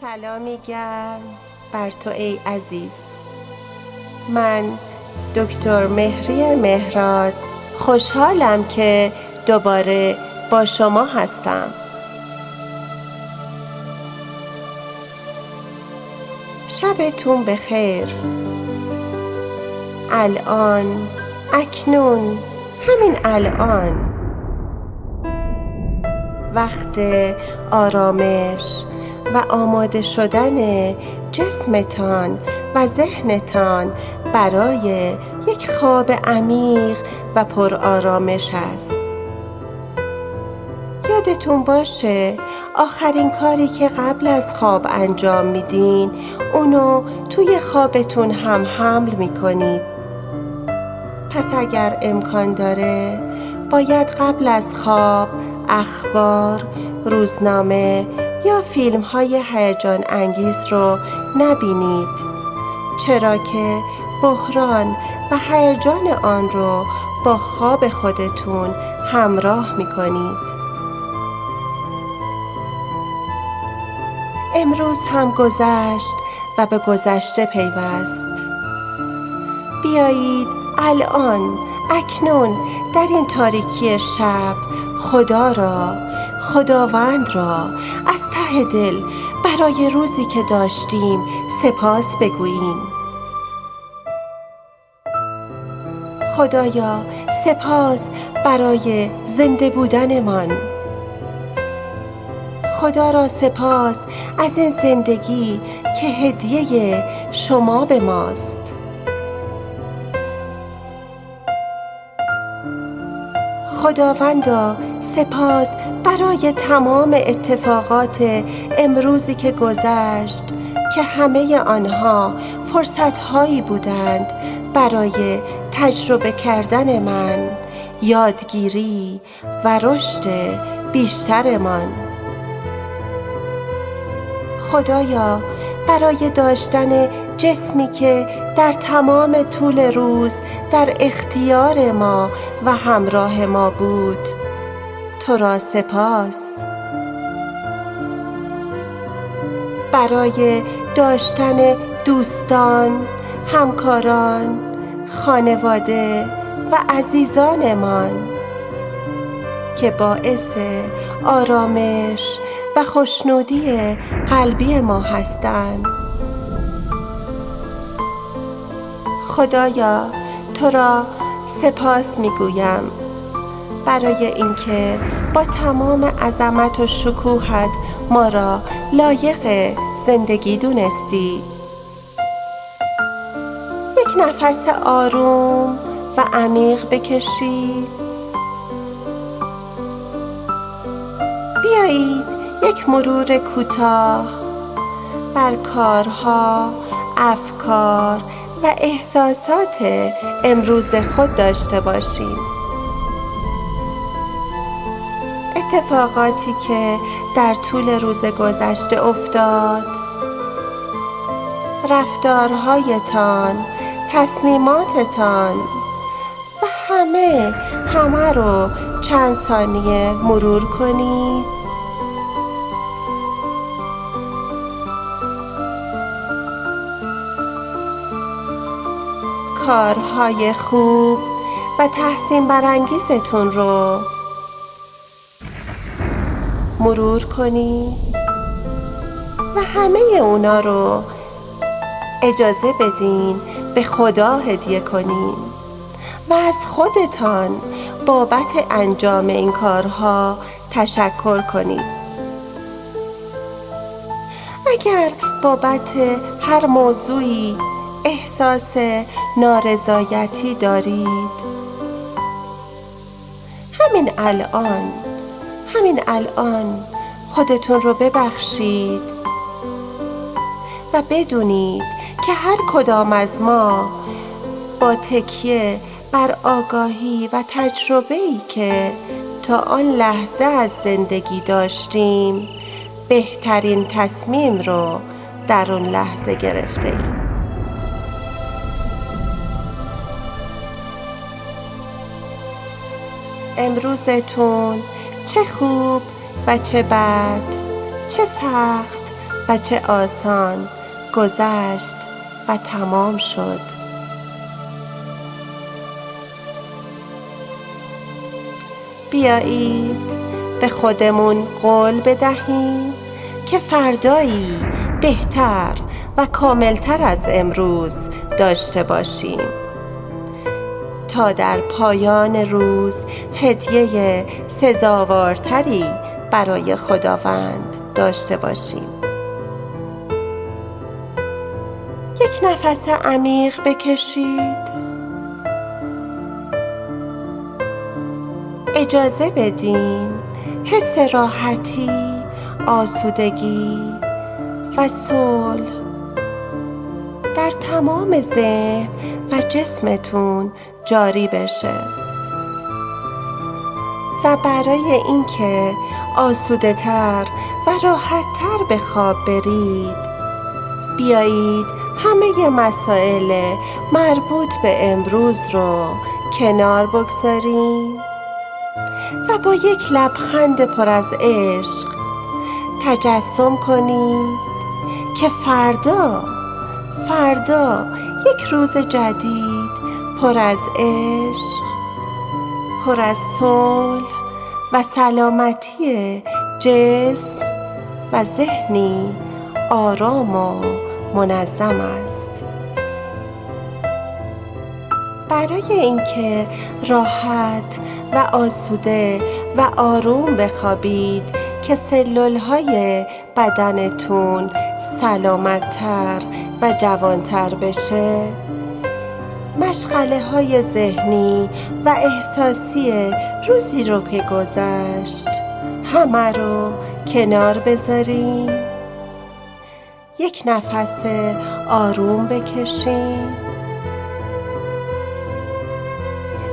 سلامی گرم بر تو ای عزیز. من دکتر مهری مهراد خوشحالم که دوباره با شما هستم. شبتون بخیر. الان، اکنون، همین الان وقت آرامش و آماده شدن جسمتان و ذهنتان برای یک خواب عمیق و پر آرامش است. یادتون باشه آخرین کاری که قبل از خواب انجام میدین اونو توی خوابتون هم حمل میکنید. پس اگر امکان داره باید قبل از خواب اخبار، روزنامه یا فیلم‌های هیجان انگیز رو نبینید، چرا که بحران و هیجان آن رو با خواب خودتون همراه می‌کنید. امروز هم گذشت و به گذشته پیوست. بیایید الان، اکنون در این تاریکی شب خداوند را از ته دل برای روزی که داشتیم سپاس بگوییم. خدایا سپاس برای زنده بودنمان. خدا را سپاس از این زندگی که هدیه شما به ماست. خداوندا سپاس برای تمام اتفاقات امروزی که گذشت که همه آنها فرصت‌هایی بودند برای تجربه کردن من، یادگیری و رشد بیشترمان. خدایا برای داشتن جسمی که در تمام طول روز در اختیار ما و همراه ما بود تو را سپاس. برای داشتن دوستان، همکاران، خانواده و عزیزانمان که باعث آرامش و خوشنودی قلبی ما هستند. خدایا تو را سپاس میگویم برای اینکه با تمام عظمت و شکوهت ما را لایق زندگی دونستی. یک نفس آروم و عمیق بکشید. بیایید یک مرور کوتاه بر کارها، افکار و احساسات امروز خود داشته باشیم. اتفاقاتی که در طول روز گذشته افتاد، رفتارهایتان، تصمیماتتان و همه رو چند ثانیه مرور کنید. کارهای خوب و تحسین برانگیزتون رو مرور کنید و همه اونا رو اجازه بدین به خدا هدیه کنین و از خودتان بابت انجام این کارها تشکر کنید. اگر بابت هر موضوعی احساس نارضایتی دارید، همین الان خودتون رو ببخشید و بدونید که هر کدام از ما با تکیه بر آگاهی و تجربه‌ای که تا آن لحظه از زندگی داشتیم بهترین تصمیم رو در اون لحظه گرفتیم. امروزتون چه خوب و چه بد، چه سخت و چه آسان گذشت و تمام شد. بیایید به خودمون قول بدهیم که فردایی بهتر و کاملتر از امروز داشته باشیم تا در پایان روز هدیه سزاوارتری برای خداوند داشته باشیم. یک نفس عمیق بکشید. اجازه بدین حس راحتی، آسودگی و صلح در تمام ذهن و جسمتون جاری بشه و برای اینکه آسوده تر و راحت تر به خواب برید بیایید همه مسائل مربوط به امروز رو کنار بگذاریم و با یک لبخند پر از عشق تجسم کنید که فردا یک روز جدید پر از عشق، پر از صلح و سلامتی جسم و ذهنی آرام و منظم است. برای اینکه راحت و آسوده و آروم بخوابید که سلول‌های بدنتون سلامت‌تر و جوان‌تر بشه، مشغله‌های ذهنی و احساسی روزی رو که گذشت همه رو کنار بذاریم. یک نفس آروم بکشین.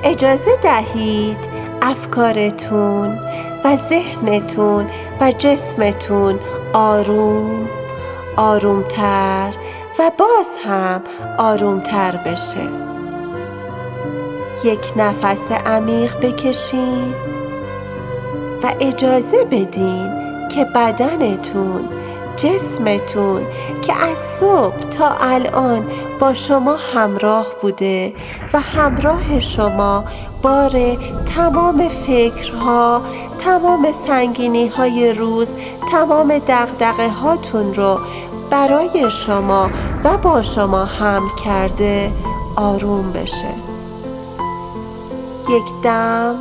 اجازه دهید افکارتون و ذهنتون و جسمتون آرومتر و باز هم آرومتر بشه. یک نفس عمیق بکشین و اجازه بدین که بدنتون، جسمتون که از صبح تا الان با شما همراه بوده و همراه شما بار تمام فکرها، تمام سنگینی‌های روز، تمام دغدغه هاتون رو برای شما و با شما حمل کرده آروم بشه. یک دم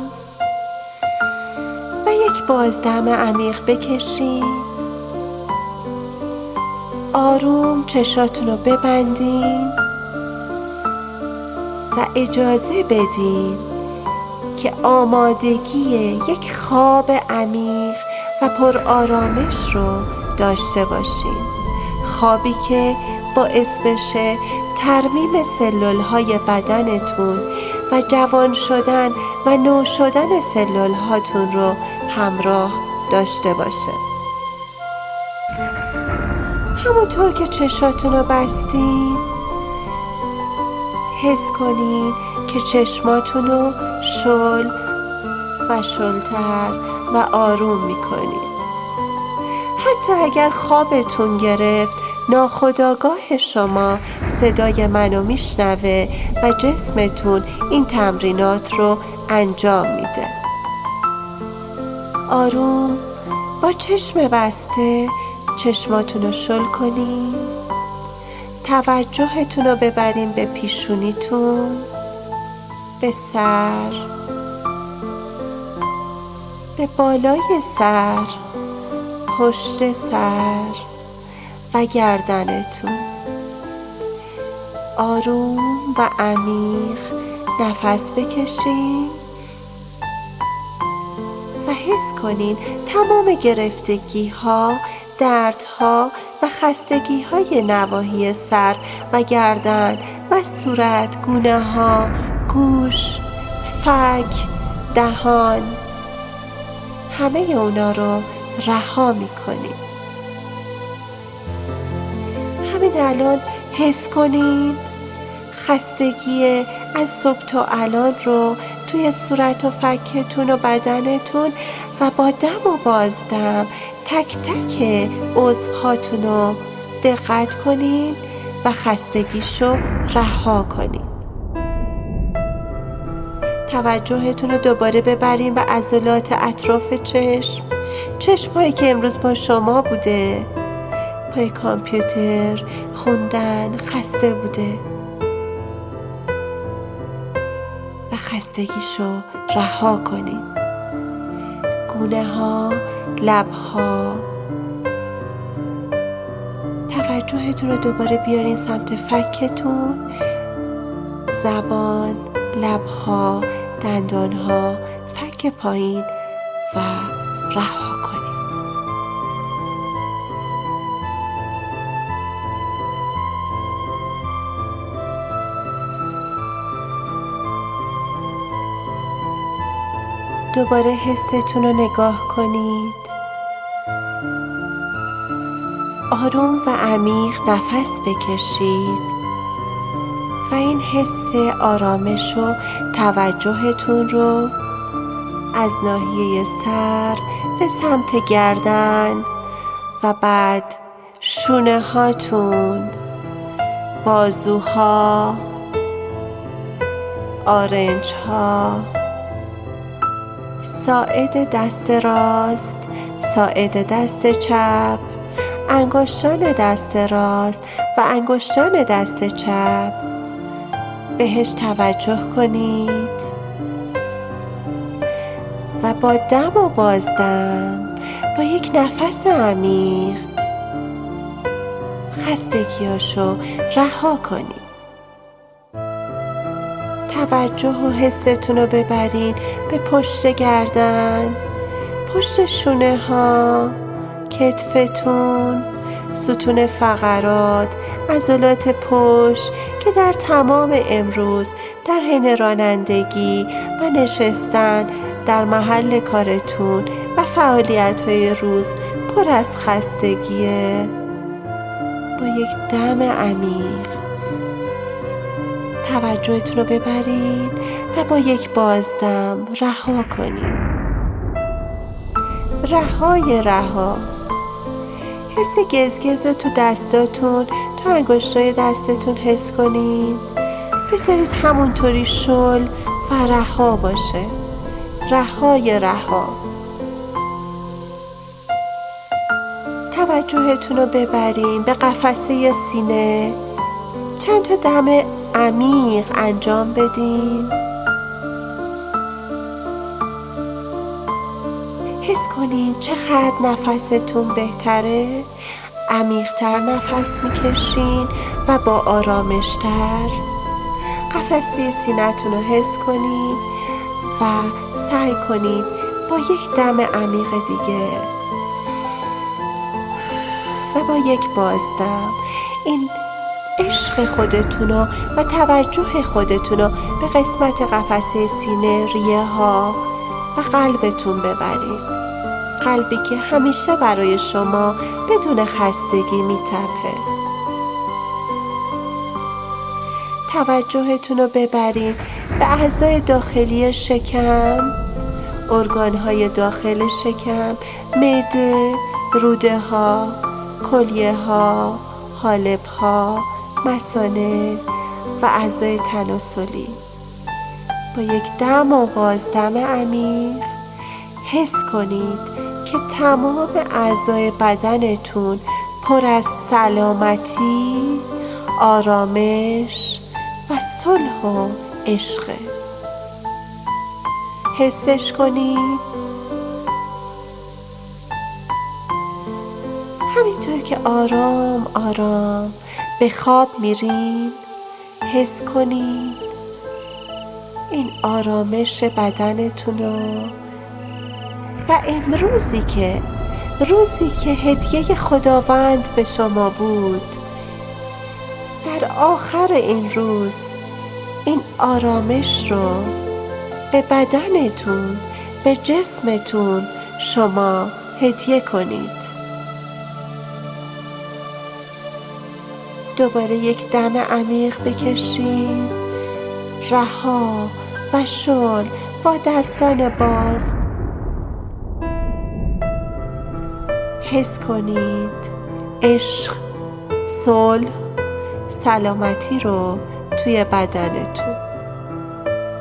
و یک بازدم عمیق بکشین. آروم چشاتون رو ببندین و اجازه بدین که آمادگی یک خواب عمیق و پر آرامش رو داشته باشین. خوابی که باعث بشه ترمیم سلول‌های بدنتون و جوان شدن و نو شدن سلول‌هاتون رو همراه داشته باشه. همونطور که چشاتون رو بستین حس کنین که چشماتون رو شل و شلتر و آروم میکنین. حتی اگر خوابتون گرفت ناخودآگاه شما صدای منو میشنوه و جسمتون این تمرینات رو انجام میده. آروم با چشم بسته چشماتون رو شل کنین. توجهتون رو ببرین به پیشونیتون، به سر، به بالای سر، پشت سر و گردنتون. آروم و عمیق نفس بکشین و حس کنین تمام گرفتگی ها، دردها و خستگی های نواحی سر و گردن و صورت، گونه ها، گوش، فک، دهان، همه اونا رو رها میکنین. همین الان حس کنین خستگی از صبح تا الان رو توی صورت و فکتون و بدنتون و با دم و بازدم تک تک عضوهاتون رو دقت کنین و خستگیشو رها کنین. توجهتون رو دوباره ببرین به عضلات اطراف چشم‌هایی که امروز با شما بوده، پای کامپیوتر خوندن خسته بوده و خستگیشو رها کنین. گونه ها، لب ها، توجهتون رو دوباره بیارین سمت فکتون، زبان، لب ها، دندان ها، فک پایین و رها کنین. دوباره حستون رو نگاه کنید. آروم و عمیق نفس بکشید و این حس آرامش و توجهتون رو از ناحیه سر به سمت گردن و بعد شونه هاتون، بازوها، آرنج ها، ساعد دست راست، ساعد دست چپ، انگشتان دست راست و انگشتان دست چپ بهش توجه کنید و با دم و بازدم با یک نفس عمیق خستگیاشو رها کنید. توجه و حستون رو ببرین به پشت گردن، پشت شونه ها، کتفتون، ستون فقرات، عضلات پشت که در تمام امروز در حین رانندگی و نشستن در محل کارتون و فعالیت‌های روز پر از خستگیه. با یک دم عمیق توجهتون رو ببرین و با یک بازدم رها کنین. رها حس گزگز رو تو دستاتون، تو انگشتای دستتون حس کنین. بذارید همونطوری شل و رها باشه. رها. توجهتون رو ببرین به قفسه سینه. چند تا دم عمیق انجام بدین. حس کنین چقدر نفستون بهتره. عمیق‌تر نفس میکشین و با آرامش‌تر قفسه سینه‌تون رو حس کنین و سعی کنین با یک دم عمیق دیگه و با یک بازدم این عشق خودتونو و توجه خودتونو به قسمت قفسه سینه، ریه ها و قلبتون ببرید. قلبی که همیشه برای شما بدون خستگی میتپه. توجهتون رو ببرید به اعضای داخلی شکم، ارگان‌های داخل شکم، معده، روده ها، کلیه ها، حالب ها، مثانه و اعضای تناسلی. با یک دم و بازدم عمیق حس کنید که تمام اعضای بدنتون پر از سلامتی، آرامش و صلح و عشقه. حسش کنید. همینطور که آرام آرام به خواب میرین حس کنید این آرامش بدنتونو و روزی که هدیه خداوند به شما بود، در آخر این روز این آرامش رو به بدنتون، به جسمتون شما هدیه کنید. دوباره یک دم عمیق بکشید. رها و شل با دستان باز حس کنید عشق، صلح، سلامتی رو توی بدنتون.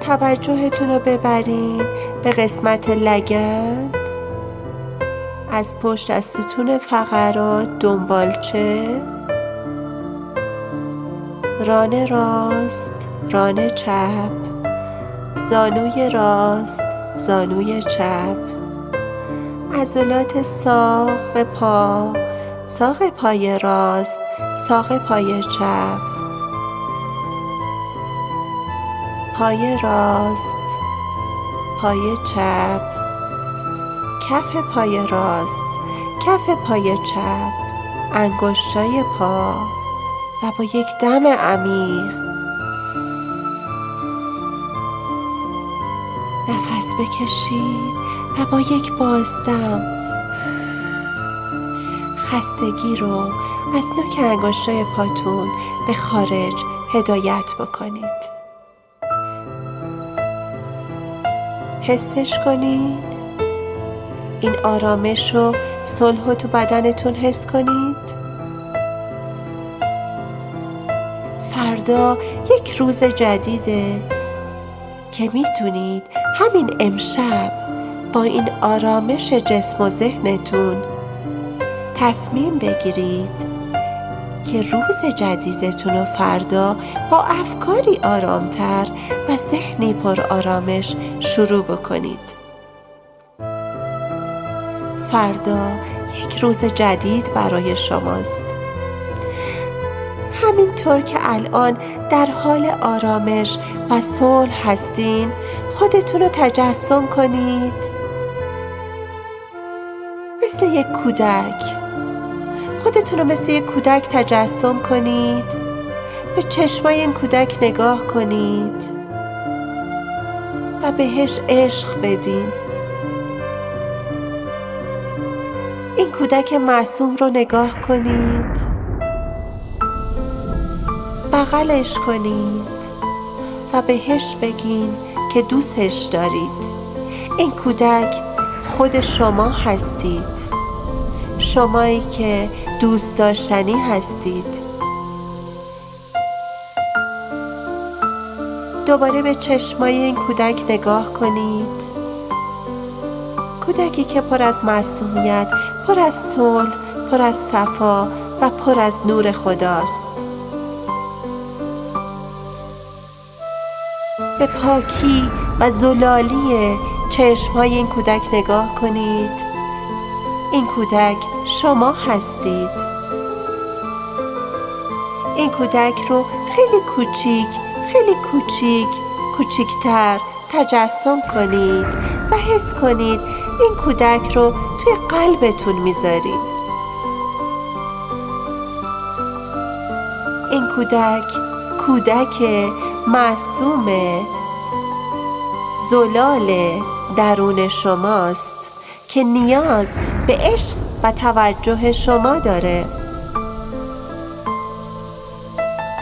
توجهتون رو ببرین به قسمت لگن، از پشت از ستون فقرات، دنبالچه، ران راست، ران چپ، زانوی راست، زانوی چپ، عضلات ساق پا، ساق پای راست، ساق پای چپ، پای راست، پای چپ، کف پای راست، کف پای چپ، انگشتای پا و با یک دم عمیق نفس بکشید و با یک بازدم خستگی رو از نوک انگشتای پاتون به خارج هدایت بکنید. حسش کنید، این آرامش و صلح رو تو بدنتون حس کنید. فردا یک روز جدیده که میتونید همین امشب با این آرامش جسم و ذهنتون تصمیم بگیرید که روز جدیدتون رو فردا با افکاری آرامتر و ذهنی پر آرامش شروع بکنید. فردا یک روز جدید برای شماست. همینطور که الان در حال آرامش و صلح هستین، خودتون رو تجسم کنید مثل یک کودک. خودتون رو مثل یک کودک تجسم کنید. به چشمای این کودک نگاه کنید و بهش عشق بدین. این کودک معصوم رو نگاه کنید، بغلش کنید و بهش بگین که دوستش دارید. این کودک خود شما هستید، شمایی که دوست داشتنی هستید. دوباره به چشمای این کودک نگاه کنید، کودکی که پر از معصومیت، پر از صلح، پر از صفا و پر از نور خداست. به پاکی و زلالی چشمهای این کودک نگاه کنید. این کودک شما هستید. این کودک رو خیلی کوچیک، خیلی کوچیک، کوچیکتر تجسم کنید و حس کنید این کودک رو توی قلبتون میذارید. این کودک معصوم زلال درون شماست که نیاز به عشق و توجه شما داره.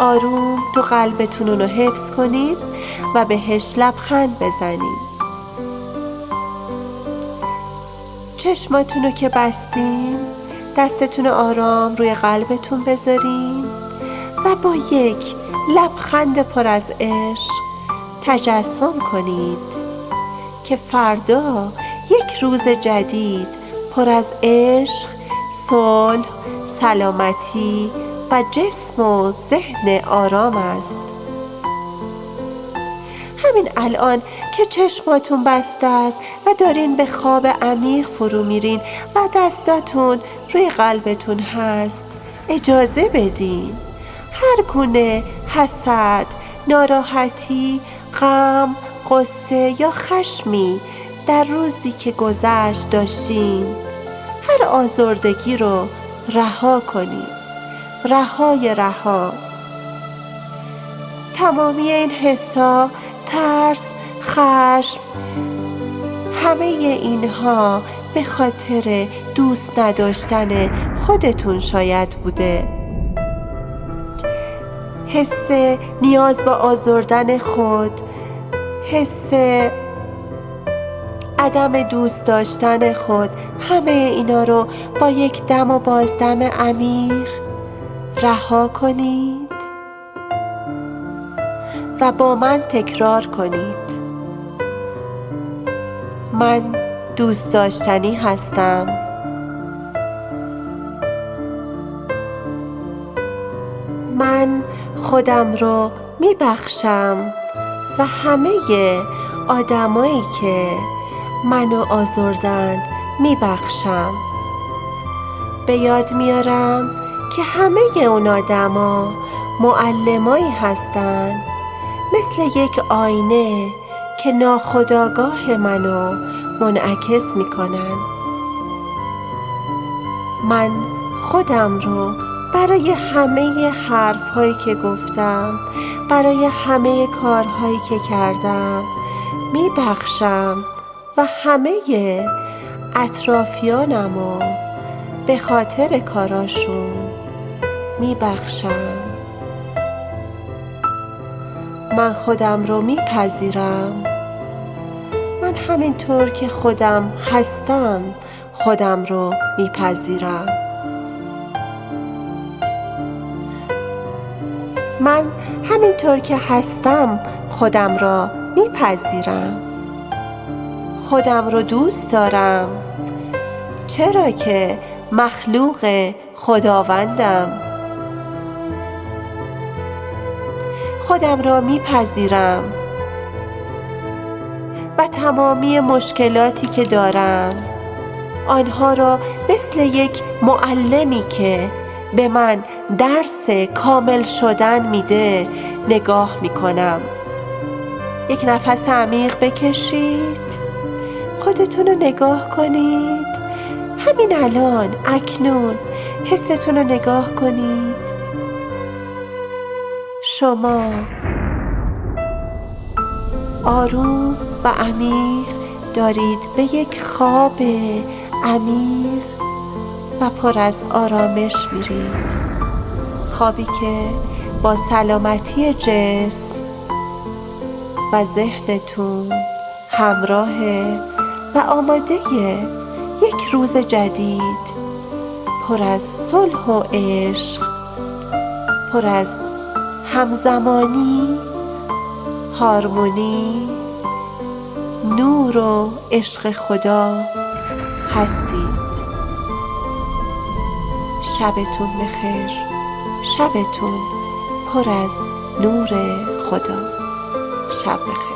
آروم تو قلبتون رو حفظ کنید و بهش لبخند بزنید. چشماتون رو که بستین، دستتون آرام روی قلبتون بذارین و با یک لبخند پر از عشق تجسم کنید که فردا یک روز جدید پر از عشق، صلح، سلامتی و جسم و ذهن آرام است. همین الان که چشماتون بسته است و دارین به خواب عمیق فرو میرین و دستاتون روی قلبتون هست، اجازه بدین هر گونه حسد، ناراحتی، غم، غصه یا خشمی در روزی که گذشت داشتین، هر آزردگی رو رها کنید. رها. تمامی این حسا، ترس، خشم، همه اینها به خاطر دوست نداشتن خودتون شاید بوده. حس نیاز به آزردن خود، حس عدم دوست داشتن خود، همه اینا رو با یک دم و بازدم عمیق رها کنید و با من تکرار کنید: من دوست داشتنی هستم. من خودم رو میبخشم و همه آدمایی که منو آزردند میبخشم. به یاد میارم که همه اون آدما معلمایی هستن، مثل یک آینه که ناخودآگاه منو منعکس میکنن. من خودم رو برای همه حرفهایی که گفتم، برای همه کارهایی که کردم میبخشم و همه اطرافیانمو به خاطر کاراشون میبخشم. من خودم رو میپذیرم. من همینطور که خودم هستم خودم رو میپذیرم. من همینطور که هستم خودم را میپذیرم. خودم رو دوست دارم، چرا که مخلوق خداوندم. خودم را میپذیرم و تمامی مشکلاتی که دارم آنها را مثل یک معلمی که به من درس کامل شدن میده نگاه میکنم. یک نفس عمیق بکشید، خودتون رو نگاه کنید. همین الان، اکنون حستون رو نگاه کنید. شما آروم و عمیق دارید به یک خواب عمیق و پر از آرامش میرید. خوابی که با سلامتی جسم و ذهنتون همراهه و آماده یک روز جدید پر از صلح و عشق، پر از همزمانی، هارمونی، نور و عشق خدا هستید. شبتون بخیر، شبتون پر از نور خدا. شب بخیر.